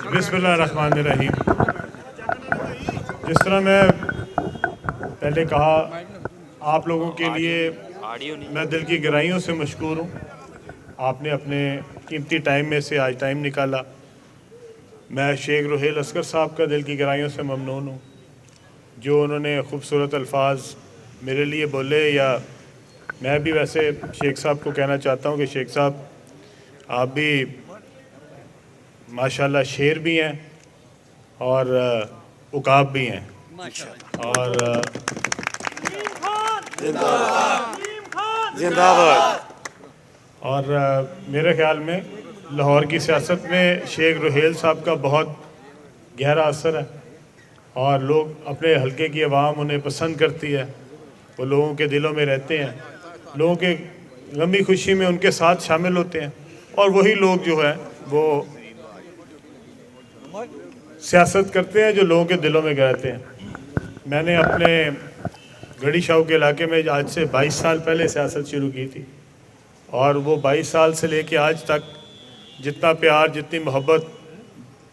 बिस्मिल्लाहिर्रहमानिर्रहीम। जिस तरह मैं पहले कहा, आप लोगों के लिए मैं दिल की गहराइयों से मशकूर हूँ। आपने अपने कीमती टाइम में से आज टाइम निकाला। मैं शेख रुहेल असगर साहब का दिल की गहराइयों से ममनून हूँ, जो उन्होंने खूबसूरत अल्फाज मेरे लिए बोले। या मैं भी वैसे शेख साहब को कहना चाहता हूँ कि शेख साहब, आप भी माशाल्लाह शेर भी हैं और उकाब भी हैं। और मेरे ख्याल में लाहौर की सियासत में शेख रुहेल साहब का बहुत गहरा असर है और लोग अपने हलके की आवाम उन्हें पसंद करती है। वो लोगों के दिलों में रहते हैं, लोगों के गमी खुशी में उनके साथ शामिल होते हैं और वही लोग जो है वो सियासत करते हैं जो लोगों के दिलों में रहते हैं। मैंने अपने गढ़ी शाहू के इलाके में आज से 22 साल पहले सियासत शुरू की थी और वो 22 साल से लेके आज तक जितना प्यार, जितनी मोहब्बत,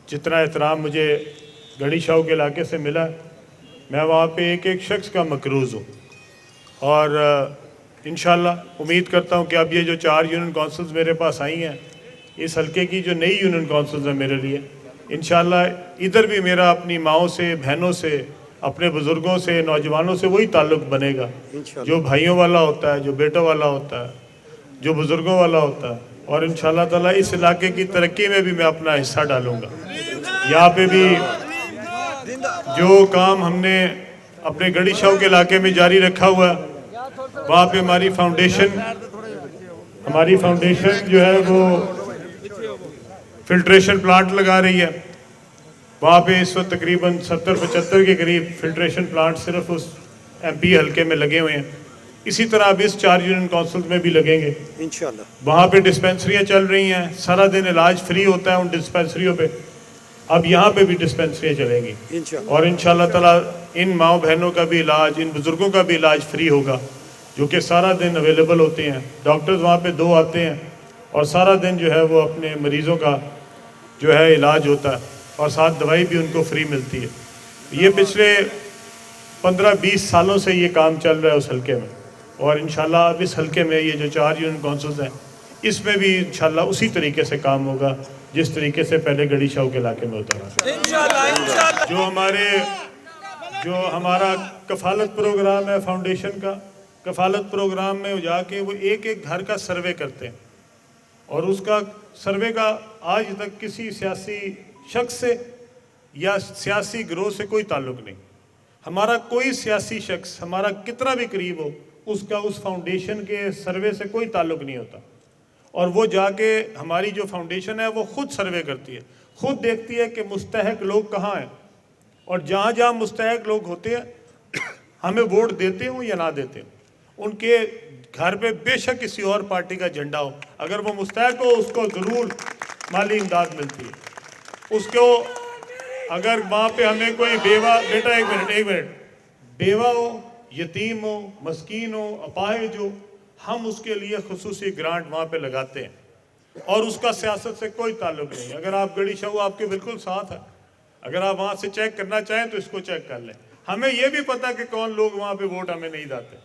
जितना एहतराम मुझे गढ़ी शाहू के इलाके से मिला, मैं वहाँ पे एक एक शख्स का मकरूज़ हूँ। और इंशाल्लाह उम्मीद करता हूँ कि अब ये जो 4 यूनियन काउंसिल्स मेरे पास आई हैं, इस हल्के की जो नई यूनियन काउंसिल्स हैं मेरे लिए, इंशाल्लाह इधर भी मेरा अपनी माँओं से, बहनों से, अपने बुज़ुर्गों से, नौजवानों से वही ताल्लुक़ बनेगा जो भाइयों वाला होता है, जो बेटों वाला होता है, जो बुज़ुर्गों वाला होता है। और इंशाल्लाह ताला इस इलाके की तरक्की में भी मैं अपना हिस्सा डालूँगा। यहाँ पे भी जो काम हमने अपने गढ़ी शाहू के इलाके में जारी रखा हुआ है, वहाँ पे हमारी फाउंडेशन जो है वो फिल्ट्रेशन प्लांट लगा रही है। वहाँ पे इस वक्त तकरीबन 70-75 के करीब फिल्ट्रेशन प्लांट सिर्फ उस MP हलके में लगे हुए हैं। इसी तरह अब इस 4 यूनियन काउंसिल में भी लगेंगे इंशाल्लाह। वहाँ पे डिस्पेंसरियाँ चल रही हैं, सारा दिन इलाज फ्री होता है उन डिस्पेंसरियों पे। अब यहाँ पे भी डिस्पेंसरियाँ चलेंगी और इंशाल्लाह ताला इन माँ बहनों का भी इलाज, इन बुज़ुर्गों का भी इलाज फ्री होगा, जो कि सारा दिन अवेलेबल होते हैं। डॉक्टर्स वहाँ पे 2 आते हैं और सारा दिन जो है वो अपने मरीज़ों का जो है इलाज होता है और साथ दवाई भी उनको फ्री मिलती है। ये पिछले 15-20 सालों से ये काम चल रहा है उस हलके में और इंशाल्लाह अब इस हलके में ये जो 4 यूनियन काउंसिल्स हैं, इसमें भी इंशाल्लाह उसी तरीके से काम होगा जिस तरीके से पहले गढ़ी शाहू के इलाके में होता रहा। इंशाल्लाह जो हमारा कफालत प्रोग्राम है फाउंडेशन का, कफालत प्रोग्राम में जाके वो एक एक घर का सर्वे करते हैं और उसका सर्वे का आज तक किसी सियासी शख्स से या सियासी गिरोह से कोई ताल्लुक़ नहीं। हमारा कोई सियासी शख्स हमारा कितना भी करीब हो, उसका उस फाउंडेशन के सर्वे से कोई ताल्लुक़ नहीं होता। और वो जाके हमारी जो फाउंडेशन है वो ख़ुद सर्वे करती है, ख़ुद देखती है कि मुस्तहक लोग कहाँ हैं और जहाँ जहाँ मुस्तहक लोग होते हैं हमें वोट देते हो या ना देते हो, उनके घर पे बेशक किसी और पार्टी का झंडा हो, अगर वो मुस्तहक हो उसको ज़रूर माली इमदाद मिलती है। उसको अगर वहाँ पे हमें कोई बेवा, बेटा एक मिनट, बेवा हो, यतीम हो, मस्कीन हो, अपाहिज हो, हम उसके लिए खुसूसी ग्रांट वहाँ पे लगाते हैं और उसका सियासत से कोई ताल्लुक़ नहीं। अगर आप गढ़ी शाहू आपके बिल्कुल साथ है, अगर आप वहाँ से चेक करना चाहें तो इसको चेक कर लें। हमें ये भी पता कि कौन लोग वहाँ पे वोट हमें नहीं देते।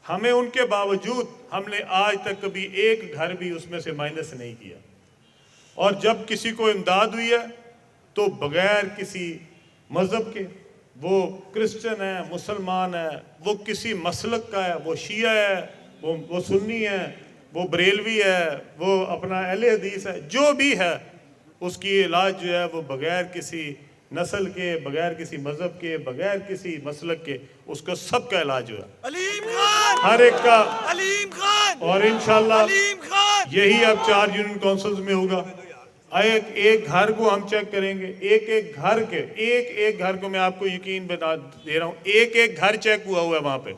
हमें उनके बावजूद हमने आज तक कभी एक घर भी उसमें से माइनस नहीं किया और जब किसी को इमदाद हुई है तो बग़ैर किसी मज़हब के, वो क्रिश्चियन है, मुसलमान है, वो किसी मसलक का है, वो शिया है, वो सुन्नी है, वो बरेलवी है, वो अपना अहले हदीस है, जो भी है उसकी इलाज जो है वो बग़ैर किसी नस्ल के, बग़ैर किसी मज़हब के, बग़ैर किसी मसलक के, उसका सबका इलाज हुआ हर एक का। और इंशाल्लाह यही अब 4 यूनियन काउंसिल्स में होगा। एक घर को हम चेक करेंगे, एक घर को मैं आपको यकीन बता दे रहा हूँ, एक घर चेक हुआ है वहाँ पे।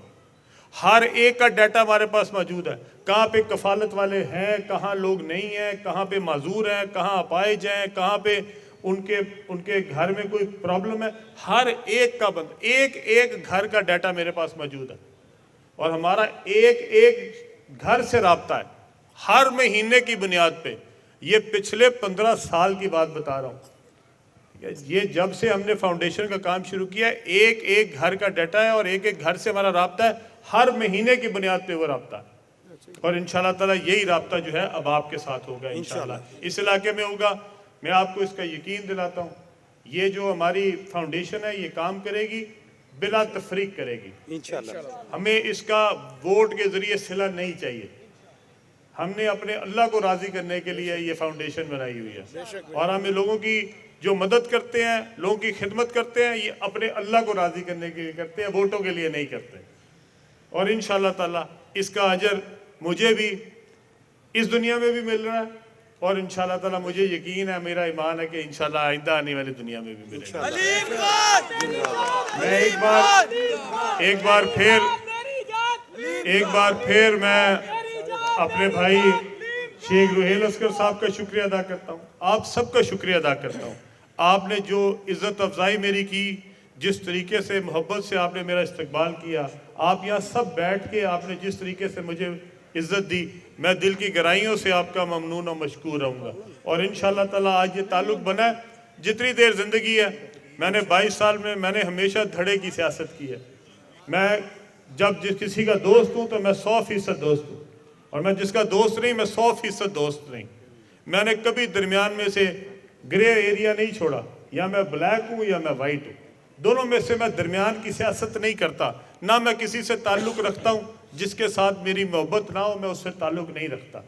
हर एक का डाटा हमारे पास मौजूद है, कहाँ पे कफालत वाले हैं, कहाँ लोग नहीं हैं, कहाँ पे माजूर हैं, कहाँ अपाहिज हैं, कहाँ पे उनके घर में कोई प्रॉब्लम है। हर एक का एक घर का डाटा मेरे पास मौजूद है और हमारा एक घर से राब्ता है हर महीने की बुनियाद पे। ये पिछले 15 साल की बात बता रहा हूँ। یہ جب سے ہم نے فاؤنڈیشن کا کام شروع کیا ہے، ایک ایک گھر کا ڈیٹا ہے اور ایک ایک گھر سے ہمارا رابطہ ہے، ہر مہینے کی بنیاد پہ وہ رابطہ ہے، اور انشاءاللہ تعالیٰ یہی رابطہ جو ہے اب آپ کے ساتھ ہوگا انشاءاللہ، اس علاقے میں ہوگا۔ میں آپ کو اس کا یقین دلاتا ہوں، یہ جو ہماری فاؤنڈیشن ہے یہ کام کرے گی، بلا تفریق کرے گی انشاءاللہ۔ ہمیں اس کا ووٹ کے ذریعے صلہ نہیں چاہیے، ہم نے اپنے اللہ کو راضی کرنے کے لیے یہ فاؤنڈیشن بنائی ہوئی ہے، اور ہمیں لوگوں کی جو مدد کرتے ہیں، لوگوں کی خدمت کرتے ہیں، یہ اپنے اللہ کو راضی کرنے کے لیے کرتے ہیں، ووٹوں کے لیے نہیں کرتے، اور انشاءاللہ تعالیٰ اس کا اجر مجھے بھی اس دنیا میں بھی مل رہا ہے، اور انشاءاللہ تعالیٰ مجھے یقین ہے، میرا ایمان ہے کہ انشاءاللہ آئندہ آنے والی دنیا میں بھی ملے گا۔ میں ایک بار پھر میں اپنے بھائی شیخ روحیل اسکر صاحب کا شکریہ ادا کرتا ہوں، آپ سب کا شکریہ ادا کرتا ہوں۔ آپ نے جو عزت افزائی میری کی، جس طریقے سے محبت سے آپ نے میرا استقبال کیا، آپ یہاں سب بیٹھ کے آپ نے جس طریقے سے مجھے عزت دی، میں دل کی گہرائیوں سے آپ کا ممنون و مشکور رہوں گا، اور انشاءاللہ تعالیٰ آج یہ تعلق بنا ہے۔ جتنی دیر زندگی ہے، میں نے 22 سال میں نے ہمیشہ دھڑے کی سیاست کی ہے۔ میں جب کسی کا دوست ہوں تو میں 100% دوست ہوں، اور میں جس کا دوست نہیں، میں 100% دوست نہیں۔ میں نے کبھی درمیان میں سے گرے ایریا نہیں چھوڑا، یا میں بلیک ہوں یا میں وائٹ ہوں، دونوں میں سے میں درمیان کی سیاست نہیں کرتا، نہ میں کسی سے تعلق رکھتا ہوں جس کے ساتھ میری محبت نہ ہو، میں اس سے تعلق نہیں رکھتا،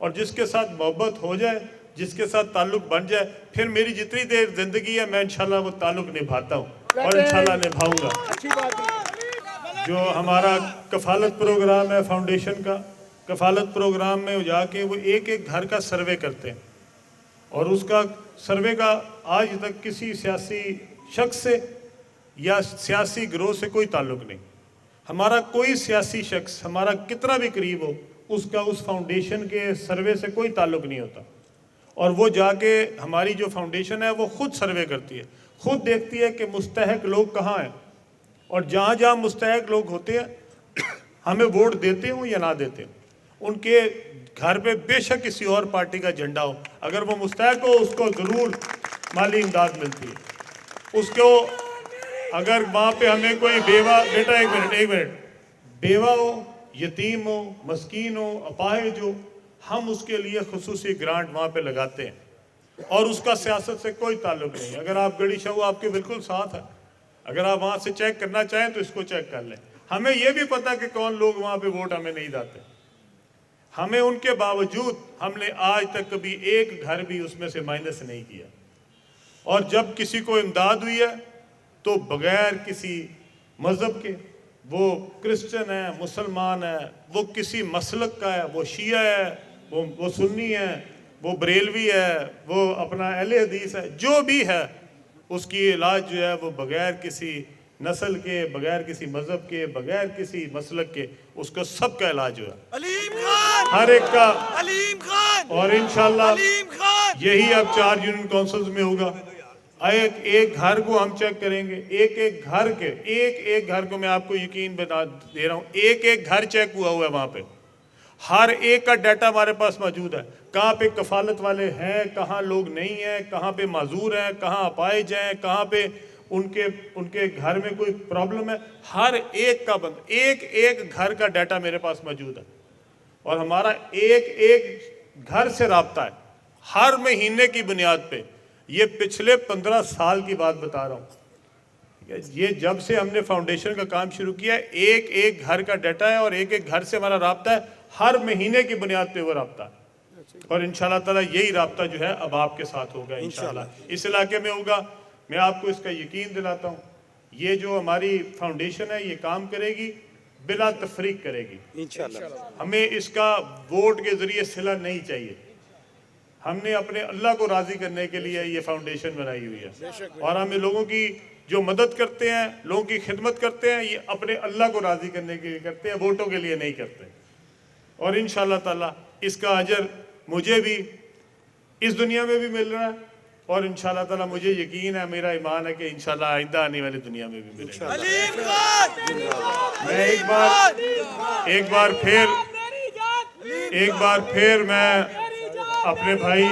اور جس کے ساتھ محبت ہو جائے، جس کے ساتھ تعلق بن جائے، پھر میری جتنی دیر زندگی ہے میں انشاءاللہ وہ تعلق نبھاتا ہوں، اور انشاءاللہ نبھاؤں گا۔ جو ہمارا کفالت پروگرام ہے فاؤنڈیشن کا، کفالت پروگرام میں جا کے وہ ایک ایک گھر کا سروے کرتے ہیں، اور اس کا سروے کا آج تک کسی سیاسی شخص سے یا سیاسی گروہ سے کوئی تعلق نہیں۔ ہمارا کوئی سیاسی شخص ہمارا کتنا بھی قریب ہو، اس کا اس فاؤنڈیشن کے سروے سے کوئی تعلق نہیں ہوتا، اور وہ جا کے ہماری جو فاؤنڈیشن ہے وہ خود سروے کرتی ہے، خود دیکھتی ہے کہ مستحق لوگ کہاں ہیں، اور جہاں جہاں مستحق لوگ ہوتے ہیں ہمیں ووٹ دیتے ہوں یا نہ دیتے ہوں، ان کے گھر پہ بے شک کسی اور پارٹی کا جھنڈا ہو، اگر وہ مستحق ہو اس کو ضرور مالی امداد ملتی ہے، اس کو اگر وہاں پہ ہمیں کوئی بیوہ، بیٹا ایک منٹ، بیوہ ہو، یتیم ہو، مسکین ہو، اپاہج ہو، ہم اس کے لیے خصوصی گرانٹ وہاں پہ لگاتے ہیں، اور اس کا سیاست سے کوئی تعلق نہیں۔ اگر آپ گڑی شاہو آپ کے بالکل ساتھ ہے، اگر آپ وہاں سے چیک کرنا چاہیں تو اس کو چیک کر لیں، ہمیں یہ بھی پتا کہ کون لوگ وہاں پہ ووٹ ہمیں نہیں داتے، ہمیں ان کے باوجود ہم نے آج تک کبھی ایک گھر بھی اس میں سے مائنس نہیں کیا، اور جب کسی کو امداد ہوئی ہے تو بغیر کسی مذہب کے، وہ کرسچن ہے، مسلمان ہے، وہ کسی مسلک کا ہے، وہ شیعہ ہے، وہ سنی ہے، وہ بریلوی ہے، وہ اپنا اہل حدیث ہے، جو بھی ہے اس کی علاج جو ہے وہ بغیر کسی نسل کے، بغیر کسی مذہب کے، بغیر کسی مسلک کے، اس کو سب کا علاج ہوا ہر ایک کا، اور انشاءاللہ یہی اب 4 یونین کونسلز میں ہوگا۔ ایک گھر کو ہم چیک کریں گے، ایک ایک گھر کو میں آپ کو یقین بتا دے رہا ہوں، ایک ایک گھر چیک ہوا ہے وہاں پہ، ہر ایک کا ڈیٹا ہمارے پاس موجود ہے، کہاں پہ کفالت والے ہیں، کہاں لوگ نہیں ہیں، کہاں پہ معذور ہیں، کہاں اپاہج ہیں، کہاں پہ ان کے گھر میں کوئی پرابلم ہے، ہر ایک کا ایک ایک گھر کا ڈیٹا میرے پاس موجود ہے، اور ہمارا ایک ایک گھر سے رابطہ ہے ہر مہینے کی بنیاد پہ۔ یہ پچھلے 15 سال کی بات بتا رہا ہوں، یہ جب سے ہم نے فاؤنڈیشن کا کام شروع کیا ہے، ایک ایک گھر کا ڈیٹا ہے، اور ایک ایک گھر سے ہمارا رابطہ ہے، ہر مہینے کی بنیاد پہ وہ رابطہ ہے، اور انشاءاللہ تعالیٰ یہی رابطہ جو ہے اب آپ کے ساتھ ہوگا انشاءاللہ، اس علاقے میں ہوگا۔ میں آپ کو اس کا یقین دلاتا ہوں، یہ جو ہماری فاؤنڈیشن ہے یہ کام کرے گی، بلا تفریق کرے گی انشاءاللہ۔ ہمیں اس کا ووٹ کے ذریعے صلہ نہیں چاہیے، ہم نے اپنے اللہ کو راضی کرنے کے لیے یہ فاؤنڈیشن بنائی ہوئی ہے، اور ہمیں لوگوں کی جو مدد کرتے ہیں، لوگوں کی خدمت کرتے ہیں، یہ اپنے اللہ کو راضی کرنے کے لیے کرتے ہیں، ووٹوں کے لیے نہیں کرتے، اور انشاءاللہ تعالیٰ اس کا اجر مجھے بھی اس دنیا میں بھی مل رہا ہے، اور انشاءاللہ تعالیٰ مجھے یقین ہے، میرا ایمان ہے کہ انشاءاللہ آئندہ آنے والی دنیا میں بھی ملے گا۔ میں ایک بار پھر میں اپنے بھائی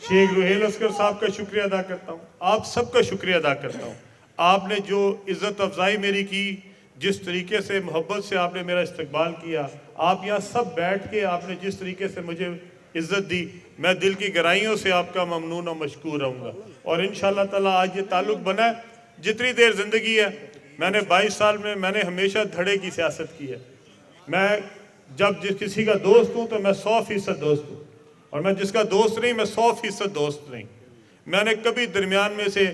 शेख रुहेल अस्कर साहब का शुक्रिया अदा करता हूँ, आप सबका शुक्रिया अदा करता हूँ। आपने जो इज़्ज़त अफजाई मेरी की, जिस तरीके से मोहब्बत से आपने मेरा इस्तकबाल किया, आप यहाँ सब बैठ के आपने जिस तरीके से मुझे इज़्ज़त दी, मैं दिल की गहराइयों से आपका ममनून और मशकूर रहूँगा। और इंशाअल्लाह ताला आज ये ताल्लुक़ बना है, जितनी देर ज़िंदगी है, मैंने 22 साल में मैंने हमेशा धड़े की सियासत की है। मैं जब जिस किसी का दोस्त हूँ तो मैं 100% दोस्त हूँ, और मैं जिसका दोस्त नहीं मैं 100% दोस्त नहीं। मैंने कभी दरमियान में से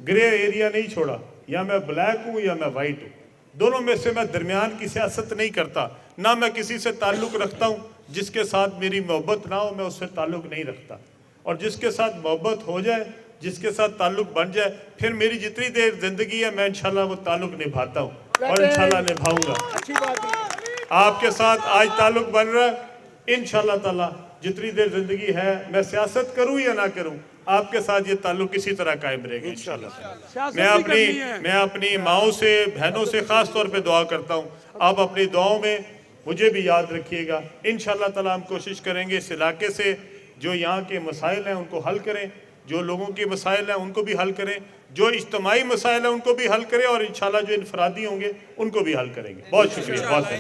ग्रे एरिया नहीं छोड़ा, या मैं ब्लैक हूँ या मैं वाइट हूँ, दोनों में से मैं दरमियान की सियासत नहीं करता। ना मैं किसी से ताल्लुक़ रखता हूँ जिसके साथ मेरी मोहब्बत ना हो, मैं उससे ताल्लुक़ नहीं रखता। और जिसके साथ मोहब्बत हो जाए, जिसके साथ ताल्लुक़ बन जाए, फिर मेरी जितनी देर ज़िंदगी है मैं इंशाल्लाह वो ताल्लुक़ निभाता हूँ और इंशाल्लाह निभाऊंगा। आपके साथ आज ताल्लुक़ बन रहा है, इंशाल्लाह ताला जितनी देर ज़िंदगी है, मैं सियासत करूँ या ना करूँ, आपके साथ ये ताल्लुक़ इसी तरह कायम रहेगा इंशाल्लाह। मैं अपनी माओं से, बहनों से ख़ास तौर पे दुआ करता हूँ, आप अपनी दुआओं में मुझे भी याद रखिएगा। इंशाल्लाह ताला हम कोशिश करेंगे इस इलाके से जो यहाँ के मसाइल हैं उनको हल करें, जो लोगों के मसाइल हैं उनको भी हल करें, जो इज्तिमाई मसाइल हैं उनको भी हल करें, और इंशाल्लाह जो इनफरादी होंगे उनको भी हल करेंगे। बहुत शुक्रिया, बहुत